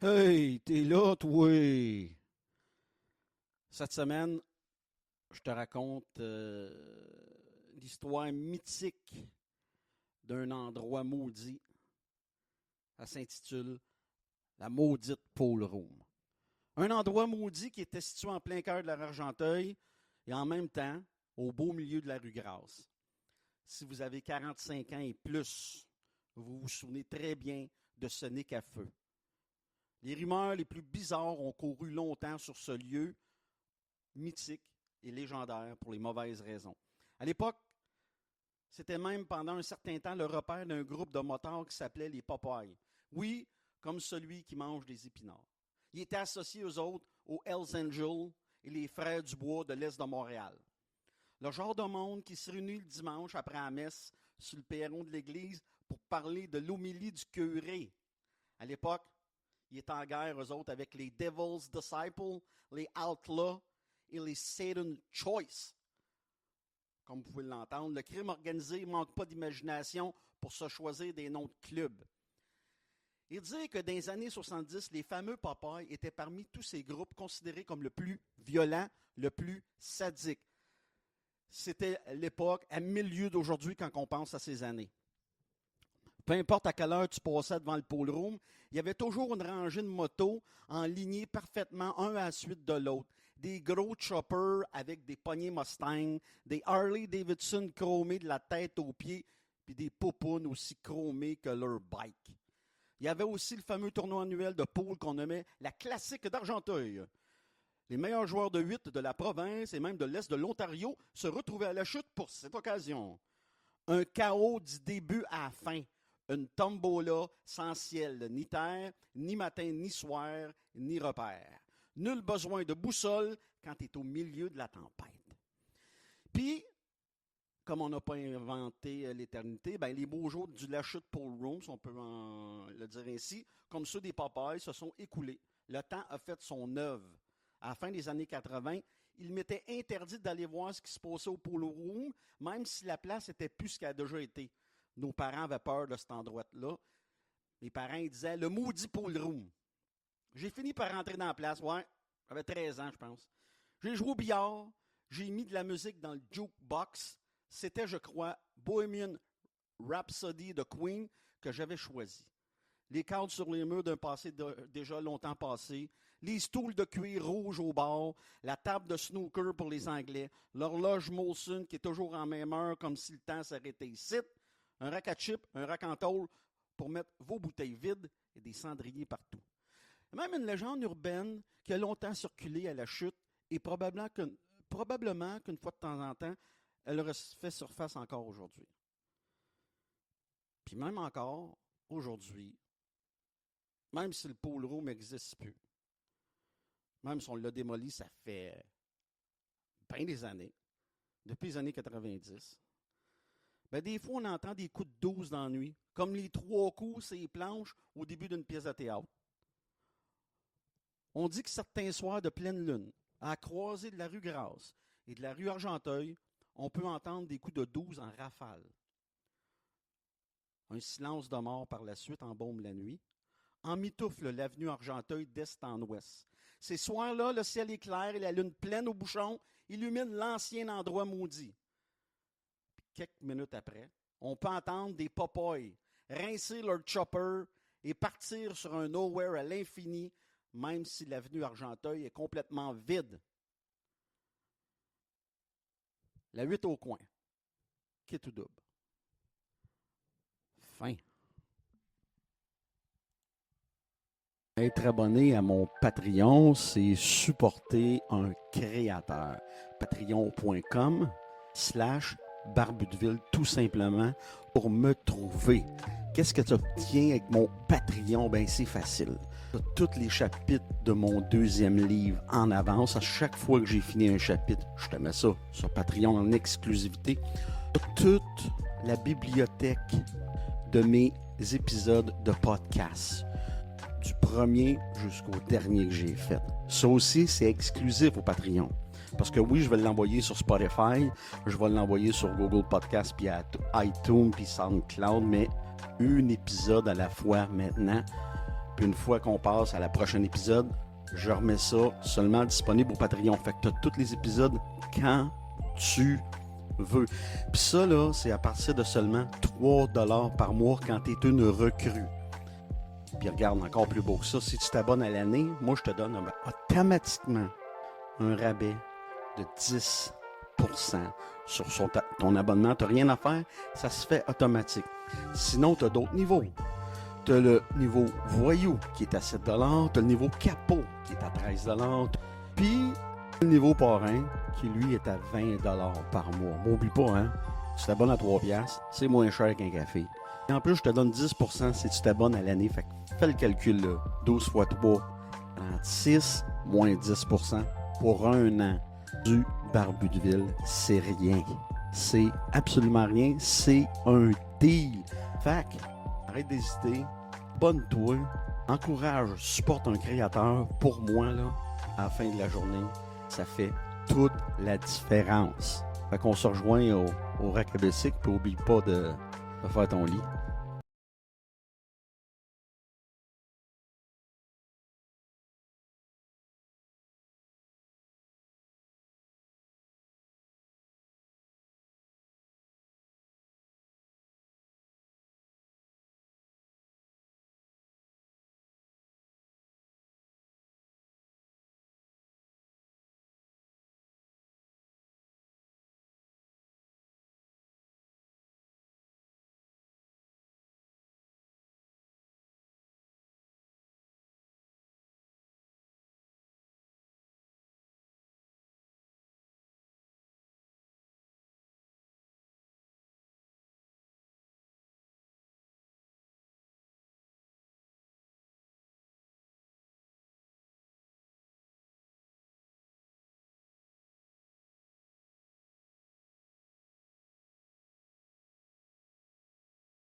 Hey, t'es là, toi! Cette semaine, je te raconte l'histoire mythique d'un endroit maudit. Ça s'intitule La maudite Pole Room. Un endroit maudit qui était situé en plein cœur de la Argenteuil et en même temps au beau milieu de la rue Grasse. Si vous avez 45 ans et plus, vous vous souvenez très bien de ce nez à feu. Les rumeurs les plus bizarres ont couru longtemps sur ce lieu mythique et légendaire pour les mauvaises raisons. À l'époque, c'était même pendant un certain temps le repère d'un groupe de motards qui s'appelait les Popeyes. Oui, comme celui qui mange des épinards. Il était associé aux autres, aux Hells Angels et les Frères du Bois de l'Est de Montréal. Le genre de monde qui se réunit le dimanche après la messe sur le perron de l'église pour parler de l'homélie du curé. À l'époque, ils étaient en guerre, eux autres, avec les Devil's Disciples, les Outlaws et les Satan Choice. Comme vous pouvez l'entendre, le crime organisé ne manque pas d'imagination pour se choisir des noms de clubs. Il dit que dans les années 70, les fameux Popeyes étaient parmi tous ces groupes considérés comme le plus violent, le plus sadique. C'était l'époque à 1000 lieues d'aujourd'hui quand on pense à ces années. Peu importe à quelle heure tu passais devant le pole room, il y avait toujours une rangée de motos enlignées parfaitement un à la suite de l'autre. Des gros choppers avec des poignées Mustang, des Harley Davidson chromés de la tête aux pieds, puis des popounes aussi chromées que leur bike. Il y avait aussi le fameux tournoi annuel de pole qu'on nommait la Classique d'Argenteuil. Les meilleurs joueurs de 8 de la province et même de l'Est de l'Ontario se retrouvaient à la chute pour cette occasion. Un chaos du début à la fin. Une tombola sans ciel, ni terre, ni matin, ni soir, ni repère. Nul besoin de boussole quand tu es au milieu de la tempête. Puis, comme on n'a pas inventé l'éternité, ben les beaux jours du La Chute Pole Room, si on peut le dire ainsi, comme ceux des Popeyes, se sont écoulés. Le temps a fait son œuvre. À la fin des années 80, il m'était interdit d'aller voir ce qui se passait au Pole Room, même si la place était plus ce qu'elle a déjà été. Nos parents avaient peur de cet endroit-là. Mes parents ils disaient « le maudit Pole Room ». J'ai fini par rentrer dans la place. Ouais, j'avais 13 ans, je pense. J'ai joué au billard. J'ai mis de la musique dans le jukebox. C'était, je crois, Bohemian Rhapsody de Queen que j'avais choisi. Les cadres sur les murs d'un passé déjà longtemps passé, les stools de cuir rouge au bord, la table de snooker pour les Anglais, l'horloge Molson qui est toujours en même heure comme si le temps s'arrêtait ici, un rack à chips, un rack en tôle pour mettre vos bouteilles vides et des cendriers partout. Même une légende urbaine qui a longtemps circulé à la chute et probablement qu'une fois de temps en temps, elle refait surface encore aujourd'hui. Puis même encore, aujourd'hui, même si le pole room n'existe plus, même si on l'a démoli, ça fait bien des années, depuis les années 90, ben des fois on entend des coups de 12 dans la nuit, comme les 3 coups sur les planches au début d'une pièce de théâtre. On dit que certains soirs de pleine lune, à la croisée de la rue Grasse et de la rue Argenteuil, on peut entendre des coups de 12 en rafale. Un silence de mort par la suite embaume la nuit. Emmitoufle l'avenue Argenteuil d'est en ouest. Ces soirs-là, le ciel est clair et la lune pleine au bouchon illumine l'ancien endroit maudit. Puis quelques minutes après, on peut entendre des Popeyes rincer leur chopper et partir sur un nowhere à l'infini, même si l'avenue Argenteuil est complètement vide. La 8 au coin. Kit ou double. Fin. Être abonné à mon Patreon, c'est supporter un créateur. Patreon.com Barbudeville, tout simplement, pour me trouver. Qu'est-ce que tu obtiens avec mon Patreon? Ben, c'est facile. Tu as tous les chapitres de mon 2e livre en avance. À chaque fois que j'ai fini un chapitre, je te mets ça sur Patreon en exclusivité. Tu as toute la bibliothèque de mes épisodes de podcast, du premier jusqu'au dernier que j'ai fait. Ça aussi, c'est exclusif au Patreon. Parce que oui, je vais l'envoyer sur Spotify, je vais l'envoyer sur Google Podcast, puis à iTunes, puis SoundCloud, mais un épisode à la fois maintenant. Puis une fois qu'on passe à la prochaine épisode, je remets ça seulement disponible au Patreon. Fait que tu as tous les épisodes quand tu veux. Puis ça, là, c'est à partir de seulement 3$ par mois quand tu es une recrue. Puis regarde, encore plus beau que ça, si tu t'abonnes à l'année, moi, je te donne automatiquement un rabais de 10% sur ton abonnement. Tu n'as rien à faire, ça se fait automatique. Sinon, tu as d'autres niveaux. Tu as le niveau voyou qui est à 7$, tu as le niveau capot qui est à 13$, puis le niveau parrain qui lui est à 20$ par mois. M'oublie pas, hein? Tu t'abonnes à 3$, c'est moins cher qu'un café. Et en plus, je te donne 10% si tu t'abonnes à l'année. Fait que fais le calcul là. 12 x 3, 36 moins 10% pour un an du Barbudeville. C'est rien. C'est absolument rien. C'est un deal. Fait que, arrête d'hésiter. Abonne-toi. Encourage, supporte un créateur. Pour moi, là, à la fin de la journée, ça fait toute la différence. Fait qu'on se rejoint au Rack à Bicycle, puis oublie pas de faire ton lit.